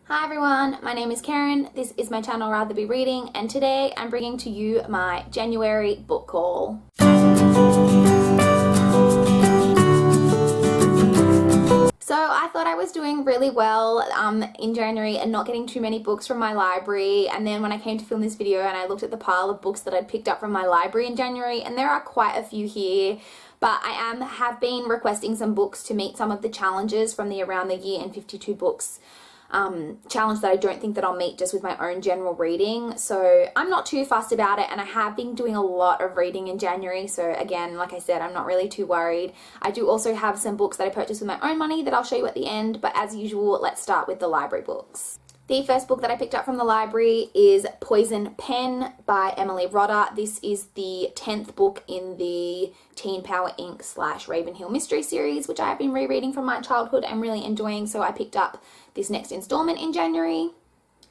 Hi everyone, my name is Karen, this is my channel Rather Be Reading, and today I'm bringing to you my January book haul. So I thought I was doing really well in January and not getting too many books from my library, and then when I came to film this video and I looked at the pile of books that I'd picked up from my library in January, and there are quite a few here, but I have been requesting some books to meet some of the challenges from the Around the Year in 52 Books challenge that I don't think that I'll meet just with my own general reading. So I'm not too fussed about it, and I have been doing a lot of reading in January, so again, like I said, I'm not really too worried. I do also have some books that I purchased with my own money that I'll show you at the end, but as usual, let's start with the library books. The first book that I picked up from the library is Poison Pen by Emily Rodda. This is the 10th book in the Teen Power Inc. / Ravenhill mystery series, which I have been rereading from my childhood and really enjoying, so I picked up this next installment in January.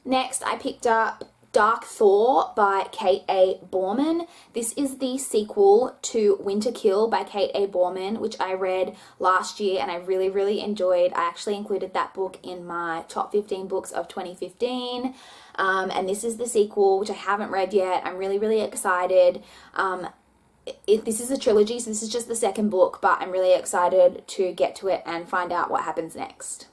Next, I picked up Dark Thaw by Kate A. Borman. This is the sequel to Winter Kill by Kate A. Borman, which I read last year and I really enjoyed. I actually included that book in my top 15 books of 2015. And this is the sequel, which I haven't read yet. I'm really excited. This is a trilogy, so this is just the second book, but I'm really excited to get to it and find out what happens next.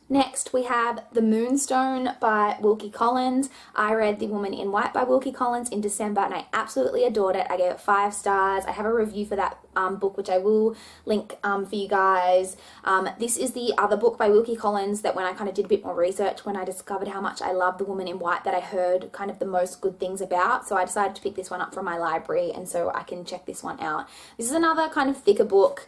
Next, we have The Moonstone by Wilkie Collins. I read The Woman in White by Wilkie Collins in December and I absolutely adored it. I gave it 5 stars. I have a review for that book, which I will link for you guys. This is the other book by Wilkie Collins that when I kind of did a bit more research, when I discovered how much I love The Woman in White, that I heard kind of the most good things about. So I decided to pick this one up from my library, and so I can check this one out. This is another kind of thicker book.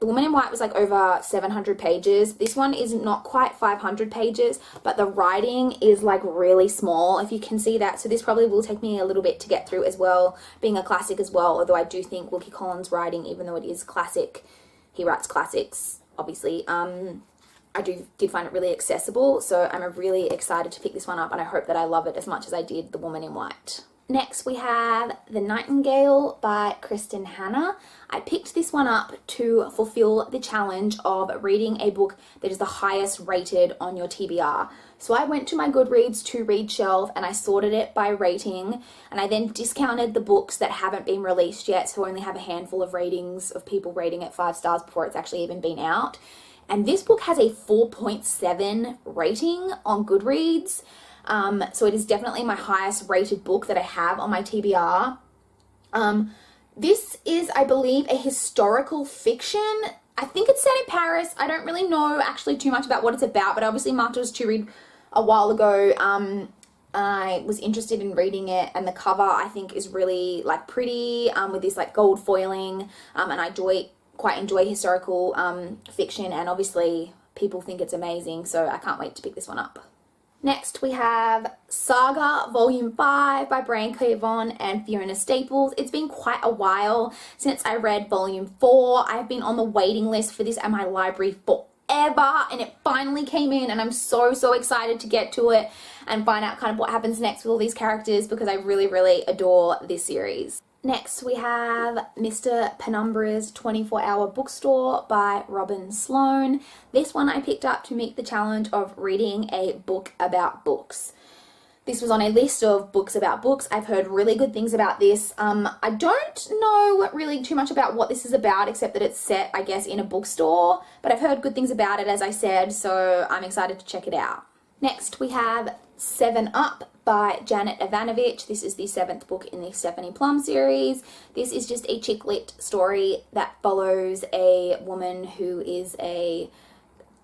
The Woman in White was like over 700 pages. This one is not quite 500 pages, but the writing is like really small, if you can see that. So this probably will take me a little bit to get through as well, being a classic as well, although I do think Wilkie Collins' writing, even though it is classic, he writes classics, obviously. I did find it really accessible, so I'm really excited to pick this one up, and I hope that I love it as much as I did The Woman in White. Next, we have The Nightingale by Kristen Hanna. I picked this one up to fulfill the challenge of reading a book that is the highest rated on your TBR. So I went to my Goodreads to read shelf and I sorted it by rating, and I then discounted the books that haven't been released yet, so I only have a handful of ratings of people rating it 5 stars before it's actually even been out. And this book has a 4.7 rating on Goodreads. So it is definitely my highest rated book that I have on my TBR. This is, I believe, a historical fiction. I think it's set in Paris. I don't really know actually too much about what it's about, but I obviously marked it as to read a while ago. I was interested in reading it, and the cover I think is really like pretty, with this like gold foiling, and I quite enjoy historical fiction, and obviously people think it's amazing, so I can't wait to pick this one up. Next, we have Saga Volume 5 by Brian K. Vaughan and Fiona Staples. It's been quite a while since I read Volume 4. I've been on the waiting list for this at my library forever, and it finally came in, and I'm so excited to get to it and find out kind of what happens next with all these characters, because I really adore this series. Next, we have Mr. Penumbra's 24-Hour Bookstore by Robin Sloan. This one I picked up to meet the challenge of reading a book about books. This was on a list of books about books. I've heard really good things about this. I don't know really too much about what this is about, except that it's set, I guess, in a bookstore, but I've heard good things about it, as I said, so I'm excited to check it out. Next, we have 7 Up by Janet Evanovich. This is the 7th book in the Stephanie Plum series. This is just a chick lit story that follows a woman who is a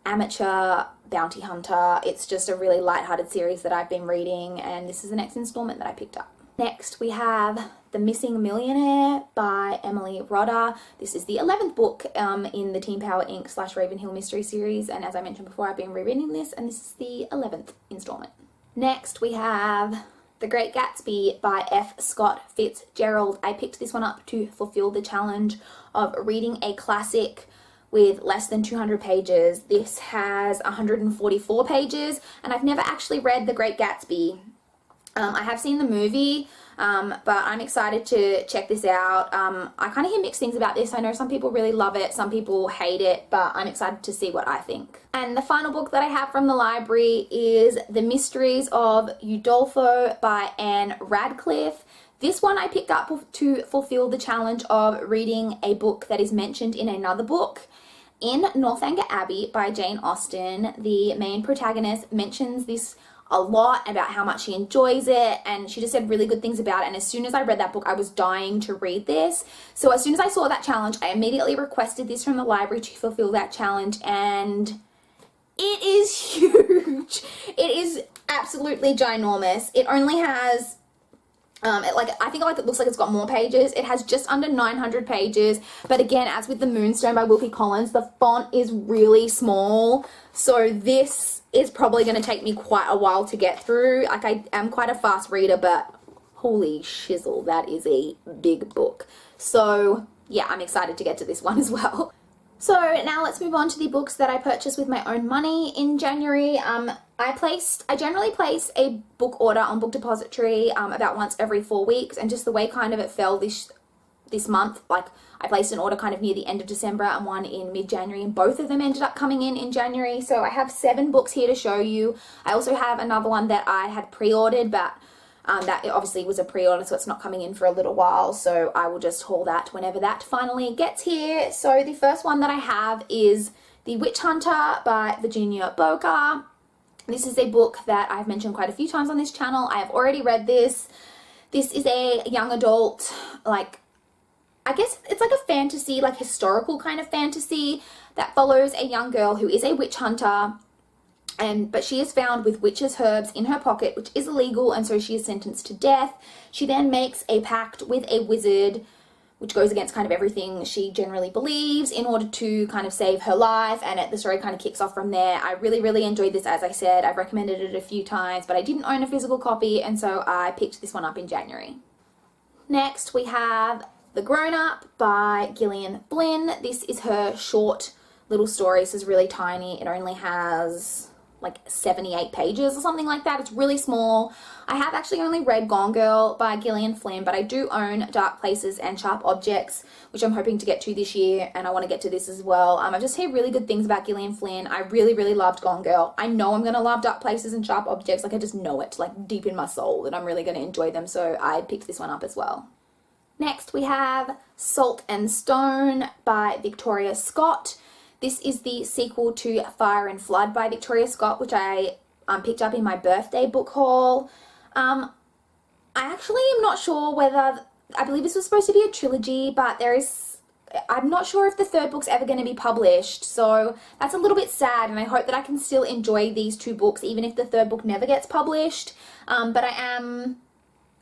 amateur bounty hunter. It's just a really lighthearted series that I've been reading, and this is the next installment that I picked up. Next, we have The Missing Millionaire by Emily Rodda. This is the 11th book in the Teen Power Inc. / Ravenhill mystery series, and as I mentioned before, I've been rereading this, and this is the 11th installment. Next, we have The Great Gatsby by F. Scott Fitzgerald. I picked this one up to fulfill the challenge of reading a classic with less than 200 pages. This has 144 pages, and I've never actually read The Great Gatsby. I have seen the movie, but I'm excited to check this out. I kind of hear mixed things about this. I know some people really love it, some people hate it, but I'm excited to see what I think. And the final book that I have from the library is The Mysteries of Udolpho by Anne Radcliffe. This one I picked up to fulfill the challenge of reading a book that is mentioned in another book. In Northanger Abbey by Jane Austen, the main protagonist mentions this a lot about how much she enjoys it, and she just said really good things about it. And as soon as I read that book, I was dying to read this. So as soon as I saw that challenge, I immediately requested this from the library to fulfill that challenge, and it is huge. It is absolutely ginormous. It only has I think it looks like it's got more pages. It has just under 900 pages, but again, as with The Moonstone by Wilkie Collins, the font is really small, so this is probably going to take me quite a while to get through. Like, I am quite a fast reader, but holy shizzle, that is a big book. So yeah, I'm excited to get to this one as well. So now let's move on to the books that I purchased with my own money in January. I generally place a book order on Book Depository about once every 4 weeks, and just the way kind of it fell this month, like I placed an order kind of near the end of December and one in mid-January, and both of them ended up coming in January. So I have 7 books here to show you. I also have another one that I had pre-ordered, but that obviously was a pre-order, so it's not coming in for a little while, so I will just haul that whenever that finally gets here. So the first one that I have is The Witch Hunter by Virginia Boker. This is a book that I've mentioned quite a few times on this channel. I have already read this. This is a young adult, like, I guess it's like a fantasy, like historical kind of fantasy that follows a young girl who is a witch hunter, but she is found with witches' herbs in her pocket, which is illegal, and so she is sentenced to death. She then makes a pact with a wizard, which goes against kind of everything she generally believes, in order to kind of save her life, and the story kind of kicks off from there. I really, really enjoyed this, as I said. I've recommended it a few times, but I didn't own a physical copy, and so I picked this one up in January. Next, we have The Grown Up by Gillian Flynn. This is her short little story. This is really tiny. It only has like 78 pages or something like that. It's really small. I have actually only read Gone Girl by Gillian Flynn, but I do own Dark Places and Sharp Objects, which I'm hoping to get to this year, and I want to get to this as well. I've just heard really good things about Gillian Flynn. I really, really loved Gone Girl. I know I'm going to love Dark Places and Sharp Objects. Like, I just know it, like, deep in my soul that I'm really going to enjoy them, so I picked this one up as well. Next, we have Salt and Stone by Victoria Scott. This is the sequel to Fire and Flood by Victoria Scott, which I picked up in my birthday book haul. I actually am not sure whether, I believe this was supposed to be a trilogy, but I'm not sure if the third book's ever going to be published, so that's a little bit sad, and I hope that I can still enjoy these 2 books even if the third book never gets published. But I am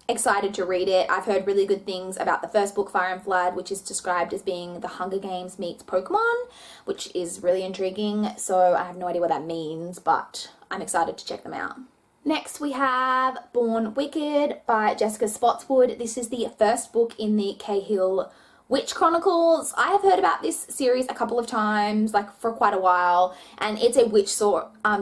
excited to read it. I've heard really good things about the first book, Fire and Flood, which is described as being the Hunger Games meets Pokemon, which is really intriguing. So I have no idea what that means, but I'm excited to check them out. Next, we have Born Wicked by Jessica Spotswood. This is the first book in the Cahill Witch Chronicles. I have heard about this series a couple of times, like for quite a while, and it's a witch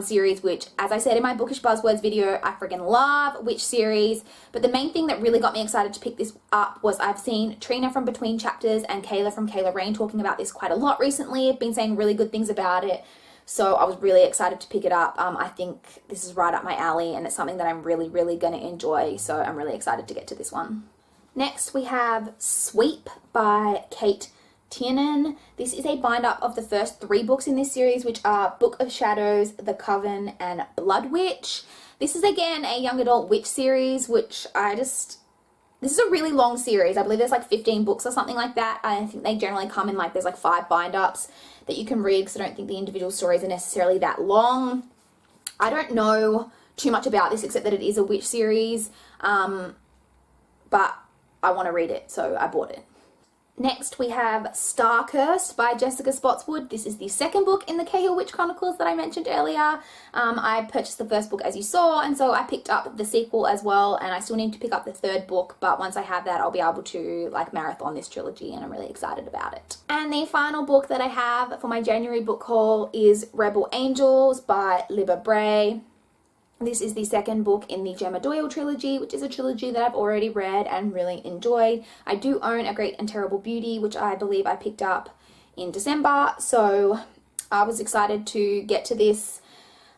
series, which, as I said in my Bookish Buzzwords video, I friggin' love witch series. But the main thing that really got me excited to pick this up was I've seen Trina from Between Chapters and Kayla from Kayla Rain talking about this quite a lot recently. I've been saying really good things about it, so I was really excited to pick it up. I think this is right up my alley, and it's something that I'm really, really going to enjoy, so I'm really excited to get to this one. Next, we have Sweep by Kate Tiernan. This is a bind-up of the first 3 books in this series, which are Book of Shadows, The Coven, and Blood Witch. This is, again, a young adult witch series, which this is a really long series. I believe there's like 15 books or something like that. I think they generally come in there's like 5 bind-ups that you can read, because I don't think the individual stories are necessarily that long. I don't know too much about this except that it is a witch series, but I want to read it, so I bought it. Next, we have Starcursed by Jessica Spotswood. This is the second book in the Cahill Witch Chronicles that I mentioned earlier. I purchased the first book, as you saw, and so I picked up the sequel as well, and I still need to pick up the third book, but once I have that, I'll be able to marathon this trilogy, and I'm really excited about it. And the final book that I have for my January book haul is Rebel Angels by Libba Bray. This is the second book in the Gemma Doyle trilogy, which is a trilogy that I've already read and really enjoyed. I do own A Great and Terrible Beauty, which I believe I picked up in December, so I was excited to get to this.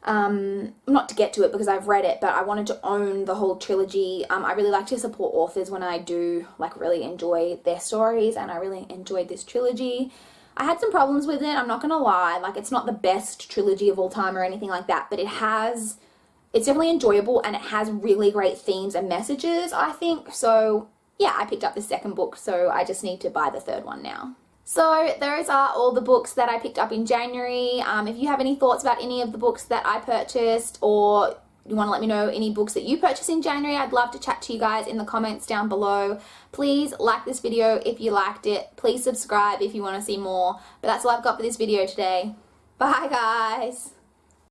Not to get to it because I've read it, but I wanted to own the whole trilogy. I really like to support authors when I do like really enjoy their stories, and I really enjoyed this trilogy. I had some problems with it, I'm not gonna lie. Like, it's not the best trilogy of all time or anything like that, but it's definitely enjoyable, and it has really great themes and messages, I think. So yeah, I picked up the second book, so I just need to buy the third one now. So those are all the books that I picked up in January. If you have any thoughts about any of the books that I purchased, or you want to let me know any books that you purchased in January, I'd love to chat to you guys in the comments down below. Please like this video if you liked it. Please subscribe if you want to see more. But that's all I've got for this video today. Bye guys!